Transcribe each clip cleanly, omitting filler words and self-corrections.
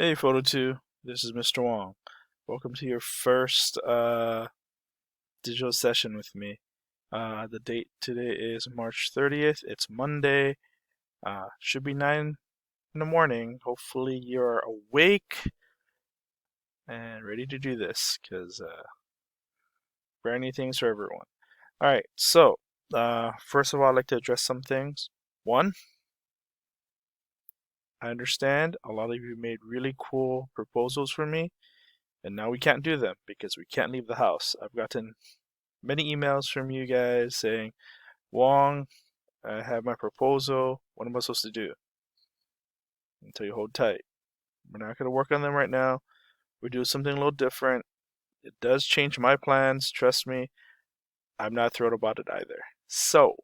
Hey, Photo 2, this is Mr. Wong. Welcome to your first digital session with me. The date today is March 30th. It's Monday. Should be 9 in the morning. Hopefully, you're awake and ready to do this because brand new things for everyone. All right, so first of all, I'd like to address some things. One, I understand a lot of you made really cool proposals for me, and now we can't do them because we can't leave the house. I've gotten many emails from you guys saying, Wong, I have my proposal. What am I supposed to do? Until you hold tight. We're not going to work on them right now. We do something a little different. It does change my plans. Trust me, I'm not thrilled about it either. So,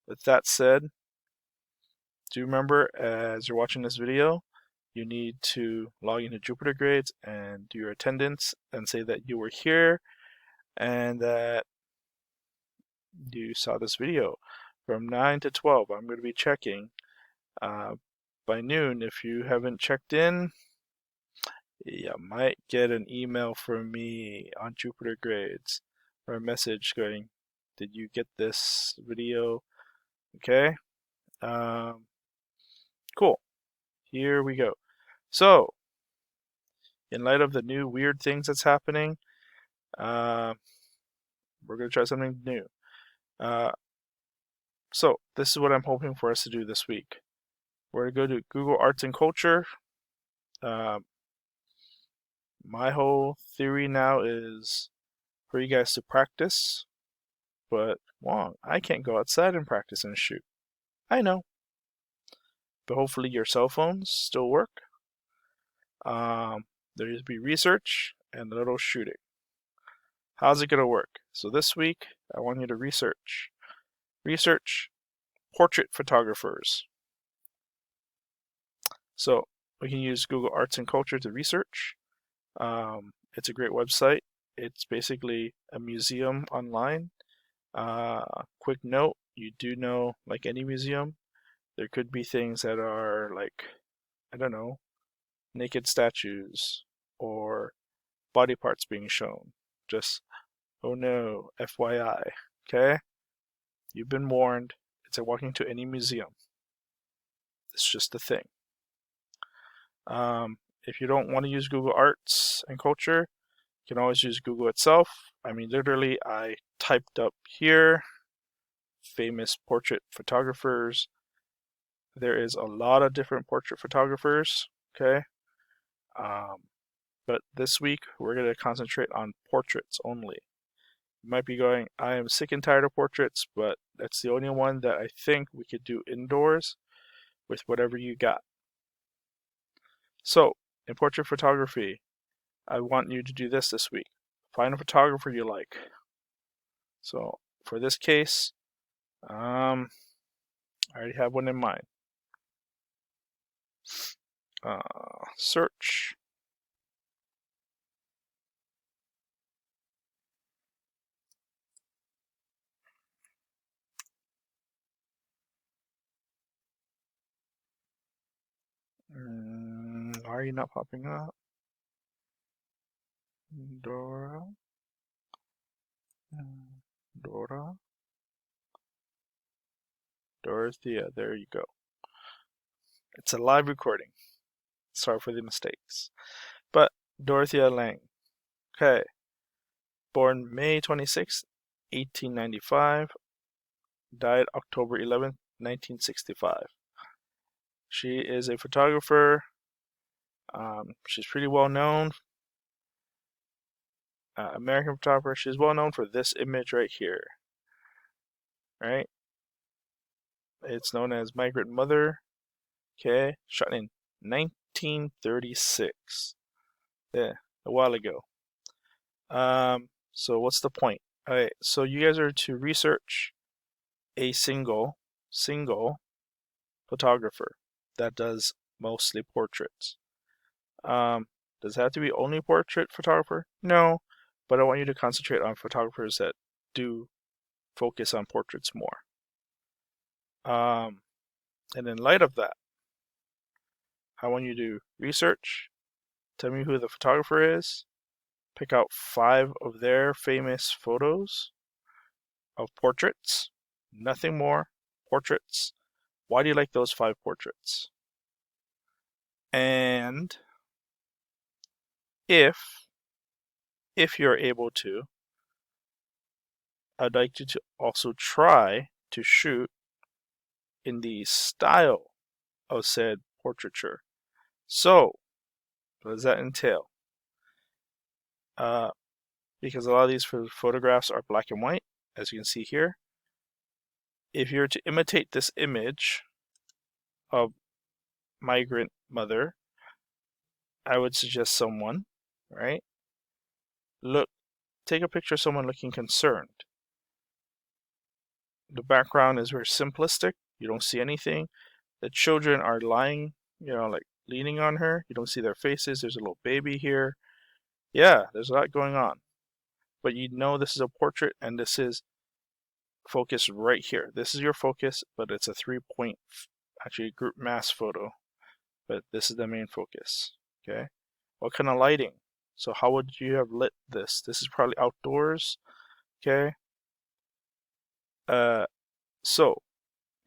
with that said, do remember as you're watching this video, you need to log into Jupiter Grades and do your attendance and say that you were here and that you saw this video. From 9 to 12, I'm going to be checking. By noon, if you haven't checked in, you might get an email from me on Jupiter Grades or a message going, did you get this video? Okay. Cool. Here we go. So, in light of the new weird things that's happening, we're going to try something new. So, this is what I'm hoping for us to do this week. We're going to go to Google Arts and Culture. My whole theory now is for you guys to practice, but Wong, I can't go outside and practice and shoot. I know, but hopefully your cell phones still work. There needs to be research and a little shooting. How's it going to work? So this week, I want you to research portrait photographers. So we can use Google Arts and Culture to research. It's a great website. It's basically a museum online. Quick note, you do know, like any museum, there could be things that are like, I don't know, naked statues or body parts being shown. Just, oh no, FYI, okay? You've been warned. It's like walking to any museum. It's just a thing. If you don't want to use Google Arts and Culture, you can always use Google itself. I mean, literally, I typed up here famous portrait photographers. There is a lot of different portrait photographers, okay? But this week, we're going to concentrate on portraits only. You might be going, I am sick and tired of portraits, but that's the only one that I think we could do indoors with whatever you got. So, in portrait photography, I want you to do this week. Find a photographer you like. So, for this case, I already have one in mind. Search. Why are you not popping up? Dora. Dora. Dorothea. There you go. It's a live recording. Sorry for the mistakes. But Dorothea Lange. Okay. Born May 26, 1895. Died October 11, 1965. She is a photographer. She's pretty well known. American photographer. She's well known for this image right here. Right? It's known as Migrant Mother. Okay. Shot in 1936. Yeah, a while ago. So what's the point? Alright, so you guys are to research a single photographer that does mostly portraits. Does it have to be only portrait photographer? No, but I want you to concentrate on photographers that do focus on portraits more. And in light of that, I want you to research, tell me who the photographer is, pick out 5 of their famous photos of portraits, nothing more, portraits. Why do you like those 5 portraits? And if you're able to, I'd like you to also try to shoot in the style of said portraiture. So, what does that entail? Because a lot of these photographs are black and white, as you can see here. If you're to imitate this image of migrant mother, I would suggest someone, right? Look, take a picture of someone looking concerned. The background is very simplistic. You don't see anything. The children are lying, like leaning on her. You don't see their faces. There's a little baby here. Yeah, there's a lot going on. But you know this is a portrait and this is focused right here. This is your focus, but it's a 3-point, actually group mass photo. But this is the main focus, okay? What kind of lighting? So how would you have lit this? This is probably outdoors, okay? So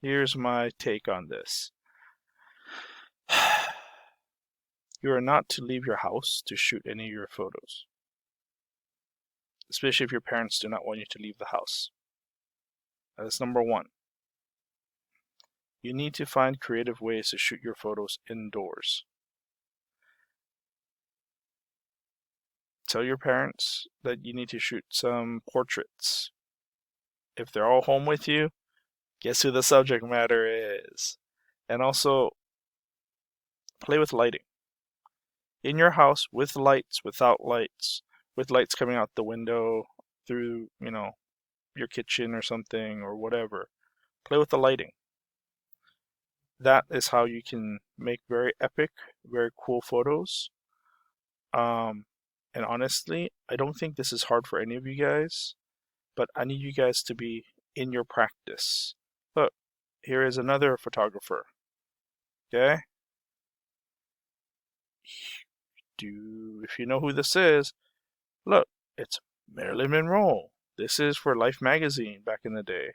here's my take on this. You are not to leave your house to shoot any of your photos, especially if your parents do not want you to leave the house. That's number 1. You need to find creative ways to shoot your photos indoors. Tell your parents that you need to shoot some portraits. If they're all home with you, guess who the subject matter is? And also, play with lighting. In your house, with lights, without lights, with lights coming out the window, through, your kitchen or something or whatever. Play with the lighting. That is how you can make very epic, very cool photos. And honestly, I don't think this is hard for any of you guys, but I need you guys to be in your practice. Look, here is another photographer. Okay? If you know who this is, look, it's Marilyn Monroe. This is for Life magazine back in the day.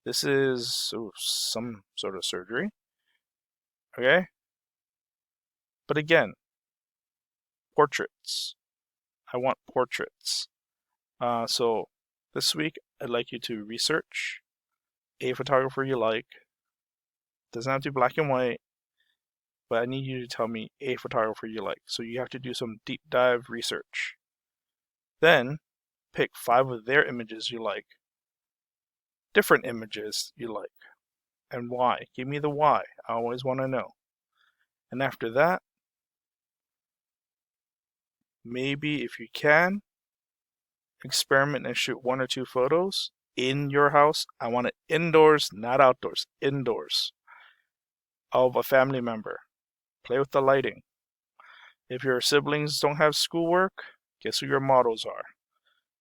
This is some sort of surgery. Okay? But again, portraits. I want portraits. So this week, I'd like you to research a photographer you like. Doesn't have to be black and white, but I need you to tell me a photographer you like. So you have to do some deep dive research. Then pick 5 of their images you like. Different images you like. And why. Give me the why. I always want to know. And after that, maybe if you can, experiment and shoot 1 or 2 photos in your house. I want it indoors, not outdoors. Indoors. Of a family member. Play with the lighting. If your siblings don't have schoolwork, guess who your models are.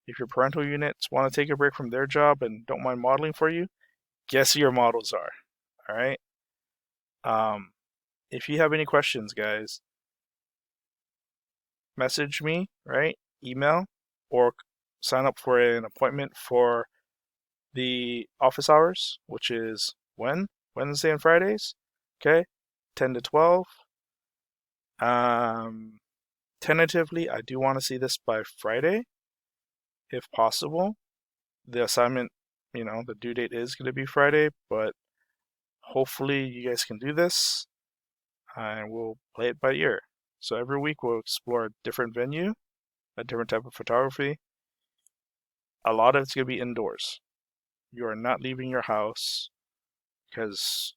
If your parental units want to take a break from their job and don't mind modeling for you, guess who your models are. All right? If you have any questions, guys, message me, right? Email, or sign up for an appointment for the office hours, which is when? Wednesday and Fridays. Okay? 10 to 12. Tentatively, I do want to see this by Friday, if possible. The assignment, the due date is going to be Friday, but hopefully you guys can do this, and we'll play it by ear. So every week we'll explore a different venue, a different type of photography. A lot of it's going to be indoors. You are not leaving your house because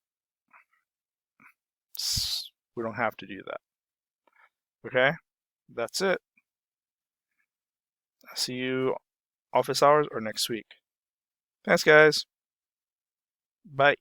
we don't have to do that. Okay? That's it. I'll see you office hours or next week. Thanks, guys. Bye.